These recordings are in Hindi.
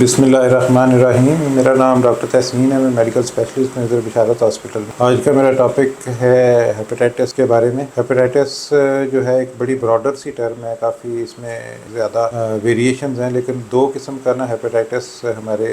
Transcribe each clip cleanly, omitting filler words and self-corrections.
बिस्मिल्लाहिर्रहमानिर्रहीम। मेरा नाम डॉक्टर तहसीन है। मैं मेडिकल स्पेशलिस्ट हूँ इधर बिशारत हॉस्पिटल में। आज का मेरा टॉपिक है हेपेटाइटिस के बारे में। हेपेटाइटिस जो है एक बड़ी ब्रॉडर सी टर्म है, काफ़ी इसमें ज़्यादा वेरिएशंस हैं, लेकिन दो किस्म का ना हेपेटाइटिस हमारे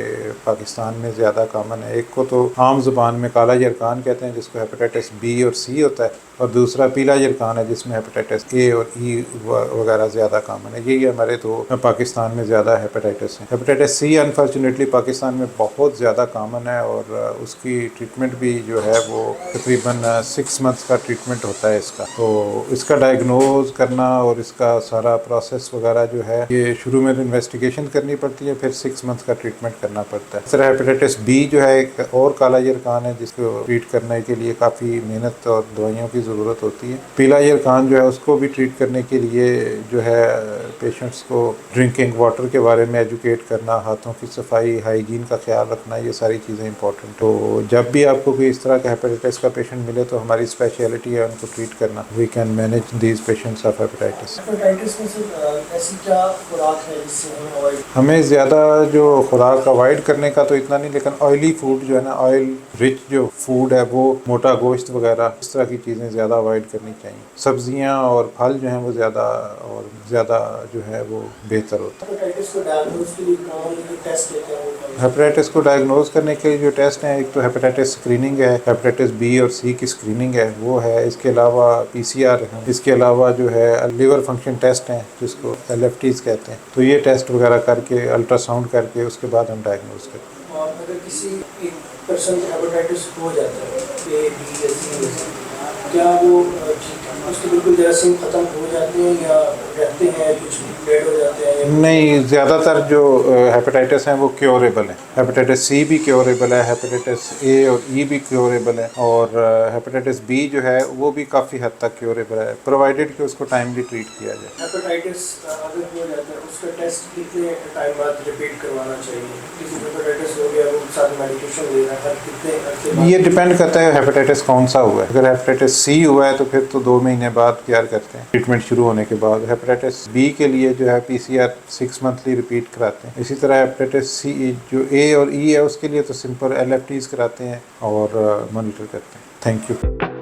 पाकिस्तान में ज़्यादा कॉमन है। एक को तो आम ज़ुबान में काला यरकान कहते हैं, जिसको हेपेटाइटिस बी और सी होता है, और दूसरा पीला यरकान है जिसमें हेपेटाइटिस ए और ई वगैरह ज़्यादा कॉमन है। यही हमारे तो पाकिस्तान में ज़्यादा हेपेटाइटिस है। हेपेटाइटिस सी अनफॉर्चुनेटली पाकिस्तान में बहुत ज़्यादा कॉमन है, और उसकी ट्रीटमेंट भी जो है वो तकरीबन 6 मंथ्स का ट्रीटमेंट होता है इसका। तो इसका डायग्नोज करना और इसका सारा प्रोसेस वगैरह जो है, ये शुरू में इन्वेस्टिगेशन करनी पड़ती है, फिर 6 मंथ्स का ट्रीटमेंट करना पड़ता है। इस तरह हेपेटाइटिस बी जो है एक और काला यरकान है, जिसको ट्रीट करने के लिए काफ़ी मेहनत और दवाइयों की ज़रूरत होती है। पीला यरकान जो है उसको भी ट्रीट करने के लिए जो है पेशेंट्स को ड्रिंकिंग वाटर के बारे में एजुकेट करना, हाथों की सफाई, हाइजीन का ख्याल रखना, ये सारी चीज़ें इंपॉर्टेंट। तो जब भी आपको कोई इस तरह का हेपेटाइटिस का पेशेंट मिले तो हमारी स्पेशलिटी है उनको ट्रीट करना। We can manage these patients of hepatitis. Hepatitis में सिर्फ ऐसी क्या खुराक है जिससे हमें अवॉइड? हमें ज़्यादा जो खुराक अवॉइड करने का तो इतना नहीं, लेकिन ऑयली फूड जो है ना, ऑयल रिच जो फूड है, वो मोटा गोश्त वगैरह इस तरह की चीज़ें ज़्यादा अवॉइड करनी चाहिए। सब्जियां और फल जो हैं वो ज़्यादा जो है वो बेहतर होता है। हेपेटाइटिस को डायग्नोज के लिए कॉमनली टेस्ट लेते हैं वो? हेपेटाइटिस को डायग्नोज करने के लिए जो टेस्ट हैं, एक तो हेपेटाइटिस स्क्रीनिंग है, हेपेटाइटिस बी और सी की स्क्रीनिंग है वो है। इसके अलावा PCR है। इसके अलावा जो है लिवर फंक्शन टेस्ट हैं, जिसको LFTs कहते हैं। तो ये टेस्ट वगैरह करके, अल्ट्रासाउंड करके, उसके बाद हम डायग्नोज करते हैं। और अगर किसी एक पर्सन को हेपेटाइटिस हो जाता है A, B या C में से, क्या वो उसके बिल्कुल जरासीम ख़त्म हो जाते हैं या रहते हैं, कुछ डेड हो जाते हैं? नहीं, ज़्यादातर जो हेपेटाइटिस हैं वो क्योरेबल है। हेपेटाइटिस सी भी क्योरेबल है, हेपेटाइटिस A और E भी क्योरेबल है, और हेपेटाइटिस B जो है वो भी काफ़ी हद तक क्योरेबल है, प्रोवाइडेड कि उसको टाइमली ट्रीट किया जाए। हेपेटाइटिस अगर हो जाता है उसका टेस्ट कितने टाइम बाद रिपीट करवाना चाहिए? किसी हेपेटाइटिस हो गया, वो सारी मेडिकेशन ले रहा है, कितने अर्से बाद? ये डिपेंड करता है हेपेटाइटिस कौन सा हुआ है। अगर हेपेटाइटिस C हुआ है तो फिर तो 2 महीने बाद केयर करते हैं, ट्रीटमेंट शुरू होने के बाद। हेपेटाइटिस B के लिए जो है PCR 6 मंथली रिपीट कराते हैं। इसी तरह हेपेटाइटिस C जो A और E है उसके लिए तो सिंपल LFTs कराते हैं और मॉनिटर करते हैं। Thank you.